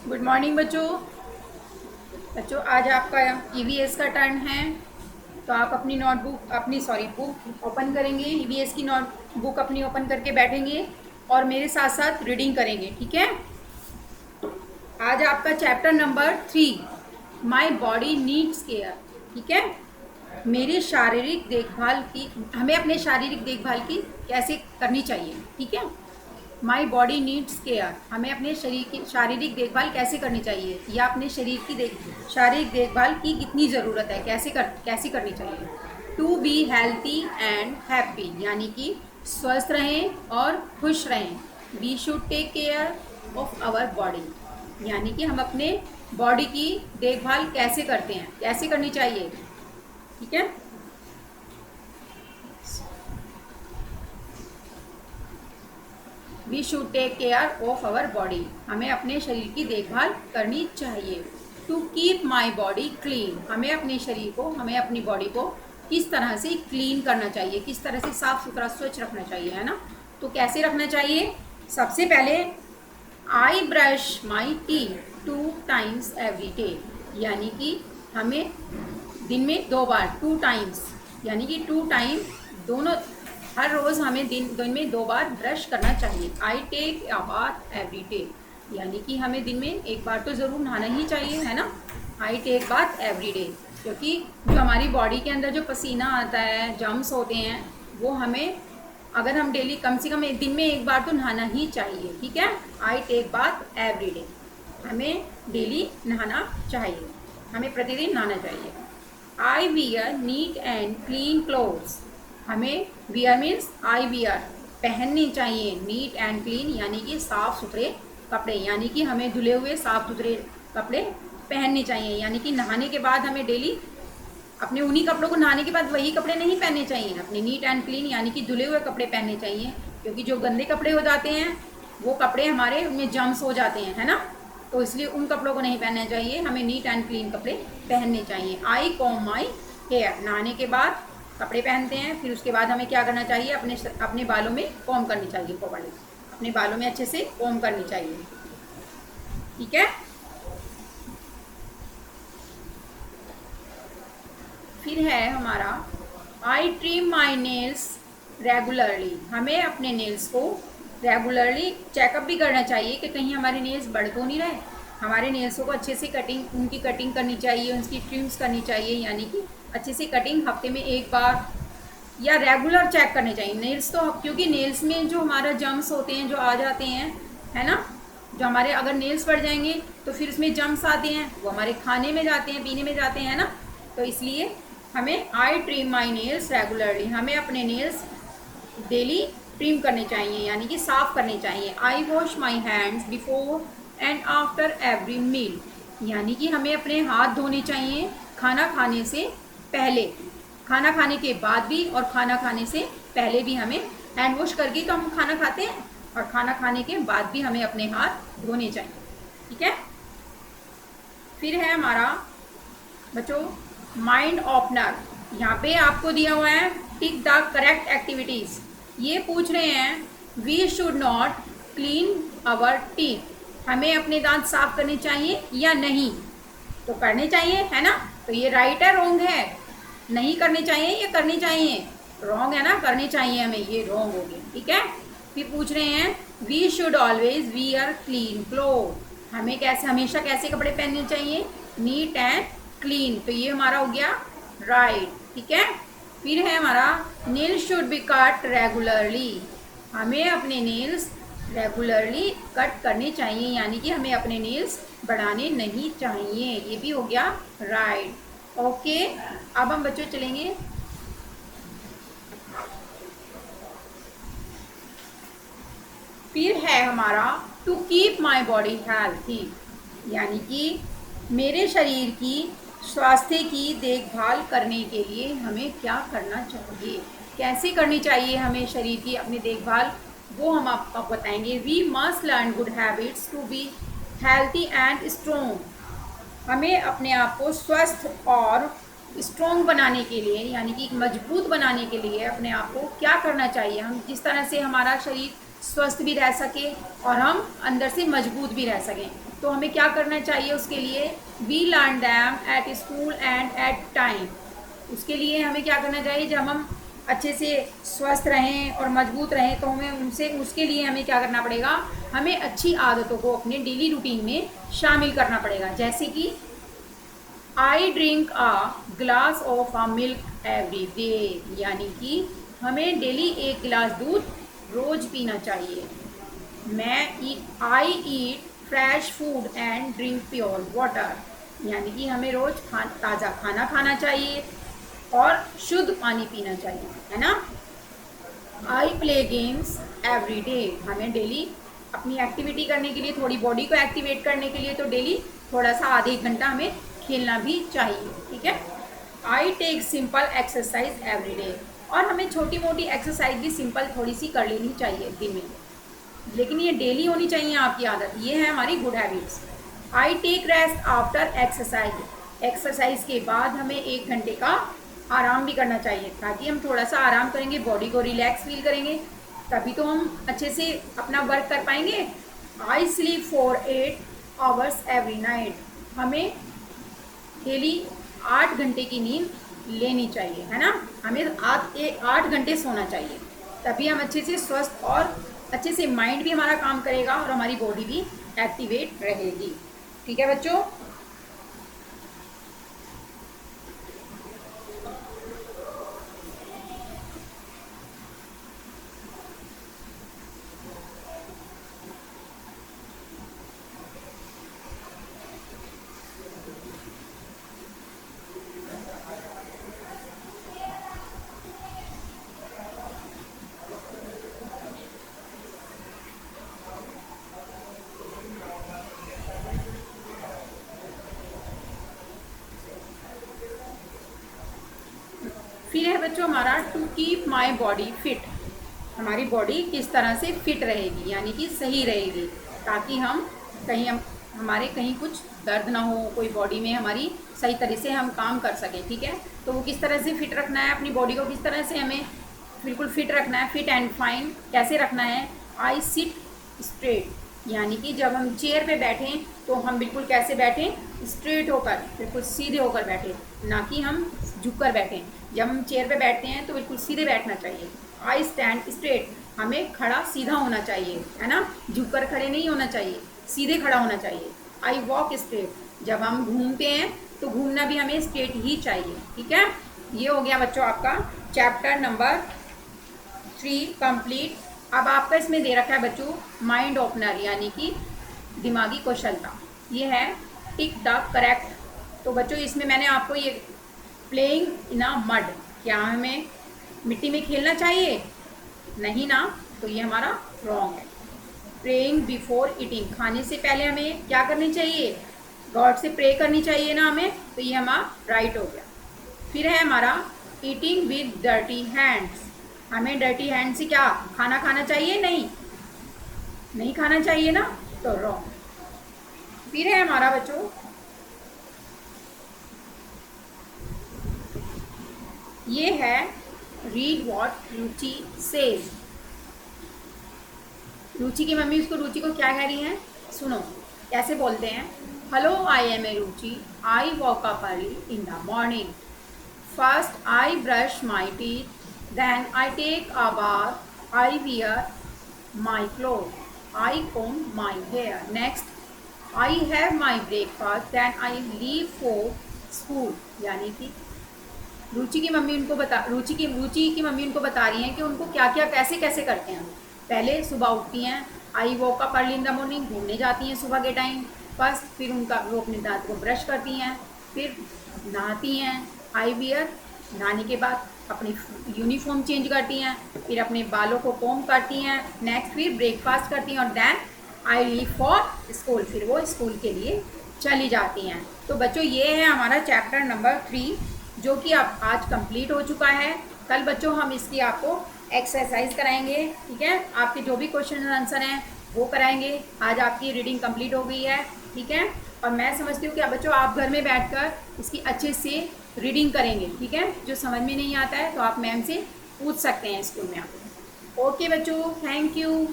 Good morning बच्चों। बच्चों आज आपका ईवीएस का टर्न है, तो आप अपनी नोटबुक बुक ओपन करेंगे। ईवीएस की नोटबुक अपनी ओपन करके बैठेंगे और मेरे साथ साथ रीडिंग करेंगे, ठीक है। आज आपका chapter number 3 my body needs care, ठीक है। मेरी शारीरिक देखभाल की हमें अपने शारीरिक देखभाल की कैसे करनी चाहिए, ठीक है। माई बॉडी नीड्स केयर, हमें अपने शरीर की शारीरिक देखभाल कैसे करनी चाहिए, या अपने शरीर की शारीरिक देखभाल की कितनी ज़रूरत है, कैसे करनी चाहिए। To be healthy and happy, यानी कि स्वस्थ रहें और खुश रहें। We should take care of our body, यानी कि हम अपने बॉडी की देखभाल कैसे करते हैं, कैसे करनी चाहिए, ठीक है। We should take care of our body, हमें अपने शरीर की देखभाल करनी चाहिए। To keep my body clean, हमें अपने शरीर को, हमें अपनी बॉडी को किस तरह से क्लीन करना चाहिए, किस तरह से साफ सुथरा स्वच्छ रखना चाहिए, है ना। तो कैसे रखना चाहिए, सबसे पहले I brush my teeth 2 times every day, यानी कि हमें दिन में 2 बार, 2 टाइम्स, यानी कि 2 टाइम दोनों, हर रोज़ हमें दिन में 2 बार ब्रश करना चाहिए। I take a bath every day, यानी कि हमें दिन में 1 बार तो ज़रूर नहाना ही चाहिए, है ना। I take bath every day, क्योंकि जो हमारी बॉडी के अंदर जो पसीना आता है, जम्स होते हैं, वो हमें, अगर हम डेली कम से कम दिन में 1 बार तो नहाना ही चाहिए, ठीक है। I take bath every day, हमें डेली नहाना चाहिए, हमें प्रतिदिन नहाना चाहिए। I wear neat and clean clothes, हमें वियर मीन्स आई वियर, पहननी चाहिए, नीट एंड क्लीन यानी कि साफ़ सुथरे कपड़े, यानी कि हमें धुले हुए साफ़ सुथरे कपड़े पहनने चाहिए। यानी कि नहाने के बाद हमें डेली अपने उन्हीं कपड़ों को, नहाने के बाद वही कपड़े नहीं पहनने चाहिए, अपने नीट एंड क्लीन यानी कि धुले हुए कपड़े पहनने चाहिए, क्योंकि जो गंदे कपड़े हो जाते हैं वो कपड़े हमारे उनमें जम्स हो जाते हैं, है ना। तो इसलिए उन कपड़ों को नहीं पहनना चाहिए, हमें नीट एंड क्लीन कपड़े पहनने चाहिए। आई कॉम माई हेयर, नहाने के बाद कपड़े पहनते हैं, फिर उसके बाद हमें क्या करना चाहिए, अपने बालों में कॉम करनी चाहिए, अपने बालों में अच्छे से कॉम करनी चाहिए, ठीक है। फिर है हमारा आई ट्रिम माई नेल्स रेगुलरली, हमें अपने नेल्स को रेगुलरली चेकअप भी करना चाहिए कि कहीं हमारे नेल्स बढ़ तो नहीं रहे। हमारे नेल्सों को अच्छे से उनकी कटिंग करनी चाहिए, उनकी ट्रिम्स करनी चाहिए, यानी कि अच्छे से कटिंग हफ्ते में 1 बार या रेगुलर चेक करने चाहिए नेल्स। तो क्योंकि नेल्स में जो हमारा जम्स होते हैं, जो आ जाते हैं, है ना, जो हमारे अगर नेल्स बढ़ जाएंगे तो फिर उसमें जम्स आते हैं, वो हमारे खाने में जाते हैं, पीने में जाते हैं, ना। तो इसलिए हमें आई ट्रिम माई नेल्स रेगुलरली, हमें अपने नेल्स डेली ट्रिम करने चाहिए, यानी कि साफ़ करने चाहिए। I wash my hands before and after every meal, यानी कि हमें अपने हाथ धोने चाहिए खाना खाने से पहले, खाना खाने के बाद भी, और खाना खाने से पहले भी हमें हैंड वॉश करके तो हम खाना खाते हैं, और खाना खाने के बाद भी हमें अपने हाथ धोने चाहिए, ठीक है। फिर है हमारा बच्चों माइंड ओपनर, यहाँ पे आपको दिया हुआ है टिक द करेक्ट एक्टिविटीज़। ये पूछ रहे हैं we should not clean our teeth, हमें अपने दांत साफ करने चाहिए या नहीं। तो करने चाहिए, है ना। तो ये राइट है, रॉन्ग है, नहीं करने चाहिए या करनी चाहिए, रॉन्ग है ना, करने चाहिए हमें, ये रॉन्ग हो गया, ठीक है। फिर पूछ रहे हैं we should always wear clean cloth, हमें कैसे, हमेशा कैसे कपड़े पहनने चाहिए, नीट एंड क्लीन। तो ये हमारा हो गया राइट, ठीक है। फिर है हमारा nails should be cut regularly, हमें अपने नेल्स रेगुलरली कट करने चाहिए, यानी कि हमें अपने नेल्स बढ़ाने नहीं चाहिए, ये भी हो गया राइट। ओके, अब हम बच्चों चलेंगे फिर है हमारा to keep my body healthy, यानी कि मेरे शरीर की स्वास्थ्य की देखभाल करने के लिए हमें क्या करना चाहिए, कैसे करनी चाहिए हमें शरीर की अपनी देखभाल, वो हम आपको बताएंगे। We must learn good habits to be healthy and strong, हमें अपने आप को स्वस्थ और स्ट्रोंग बनाने के लिए, यानी कि मजबूत बनाने के लिए अपने आप को क्या करना चाहिए, हम जिस तरह से हमारा शरीर स्वस्थ भी रह सके और हम अंदर से मजबूत भी रह सकें। तो हमें क्या करना चाहिए उसके लिए? We learn them at school and at time. उसके लिए हमें क्या करना चाहिए? जब हम अच्छे से स्वस्थ रहें और मजबूत रहें तो हमें उसके लिए हमें क्या करना पड़ेगा? हमें अच्छी आदतों को अपने डेली रूटीन में शामिल करना पड़ेगा। जैसे कि I drink a glass of a milk every day, यानी कि हमें डेली एक गिलास दूध रोज पीना चाहिए। I eat fresh food and drink pure water, यानी कि हमें रोज ताज़ा खाना खाना चाहिए और शुद्ध पानी पीना चाहिए, है ना। I play games every day, हमें डेली अपनी एक्टिविटी करने के लिए, थोड़ी बॉडी को एक्टिवेट करने के लिए तो डेली थोड़ा सा आधे एक घंटा हमें खेलना भी चाहिए, ठीक है। I take simple exercise every day, और हमें छोटी मोटी एक्सरसाइज भी सिंपल थोड़ी सी कर लेनी चाहिए दिन में, लेकिन ये डेली होनी चाहिए आपकी आदत। ये है हमारी good habits. I take rest after exercise, exercise के बाद हमें 1 घंटे का आराम भी करना चाहिए, ताकि हम थोड़ा सा आराम करेंगे, बॉडी को रिलैक्स फील करेंगे, तभी तो हम अच्छे से अपना वर्क कर पाएंगे। I sleep for 8 hours every night, हमें डेली 8 घंटे की नींद लेनी चाहिए, है ना। हमें 8 घंटे सोना चाहिए, तभी हम अच्छे से स्वस्थ और अच्छे से माइंड भी हमारा काम करेगा और हमारी बॉडी भी एक्टिवेट रहेगी, ठीक है बच्चों। फिर है बच्चों हमारा to keep my body fit, हमारी बॉडी किस तरह से फिट रहेगी, यानी कि सही रहेगी, ताकि हमारे कहीं कुछ दर्द ना हो, कोई बॉडी में हमारी सही तरह से हम काम कर सकें, ठीक है। तो वो किस तरह से फिट रखना है अपनी बॉडी को, किस तरह से हमें बिल्कुल फिट रखना है, फिट एंड फाइन कैसे रखना है? आई सिट स्ट्रेट, यानी कि जब हम चेयर पे बैठें तो हम बिल्कुल कैसे बैठें? स्ट्रेट होकर, बिल्कुल सीधे होकर बैठें, ना कि हम झुककर बैठें। जब हम चेयर पे बैठते हैं तो बिल्कुल सीधे बैठना चाहिए। आई स्टैंड स्ट्रेट, हमें खड़ा सीधा होना चाहिए, है ना, झुककर खड़े नहीं होना चाहिए, सीधे खड़ा होना चाहिए। आई वॉक स्ट्रेट, जब हम घूमते हैं तो घूमना भी हमें स्ट्रेट ही चाहिए, ठीक है। ये हो गया बच्चों आपका चैप्टर नंबर 3 कंप्लीट। अब आपका इसमें दे रखा है बच्चों माइंड ओपनर, यानी कि दिमागी कौशलता। ये है टिक द करेक्ट। तो बच्चों इसमें मैंने आपको ये प्लेइंग इन अ मड, क्या हमें मिट्टी में खेलना चाहिए? नहीं ना, तो ये हमारा रॉन्ग है। प्रेइंग बिफोर ईटिंग, खाने से पहले हमें क्या करनी चाहिए? गॉड से प्रे करनी चाहिए ना हमें, तो ये हमारा राइट हो गया। फिर है हमारा ईटिंग विद डर्टी हैंड्स, हमें डर्टी हैंड से क्या खाना खाना चाहिए? नहीं खाना चाहिए ना, तो रॉन्ग। फिर है हमारा बच्चों ये है रीड व्हाट रुचि सेज। रुचि की मम्मी उसको रुचि को क्या कह रही हैं, सुनो कैसे बोलते हैं। Hello I am a Ruchi, I walk up early in the morning, first I brush my teeth, then I take a bath, I wear my clothes, I comb my hair, next I have my breakfast, then I leave for school। यानी कि रुचि की mummy उनको बता रही हैं कि उनको क्या क्या कैसे कैसे करते हैं। पहले सुबह उठती हैं, आई walk up early in the morning, घूमने जाती हैं सुबह के टाइम फर्स्ट, फिर वो अपने दांत को ब्रश करती हैं, फिर नहाती हैं, आई वियर, नहाने के बाद अपनी यूनिफॉर्म चेंज करती हैं, फिर अपने बालों को कोम करती हैं, नेक्स्ट फिर ब्रेकफास्ट करती हैं और then I leave for school, फिर वो स्कूल के लिए चली जाती हैं। तो बच्चों ये है हमारा चैप्टर नंबर 3 जो कि आप आज कंप्लीट हो चुका है। कल बच्चों हम इसकी आपको एक्सरसाइज कराएंगे, ठीक है, आपके जो भी क्वेश्चन आंसर हैं वो कराएंगे। आज आपकी रीडिंग कंप्लीट हो गई है, ठीक है, और मैं समझती हूँ कि बच्चों आप घर में बैठकर इसकी अच्छे से रीडिंग करेंगे, ठीक है। जो समझ में नहीं आता है तो आप मैम से पूछ सकते हैं स्कूल में आकर। ओके बच्चों, थैंक यू।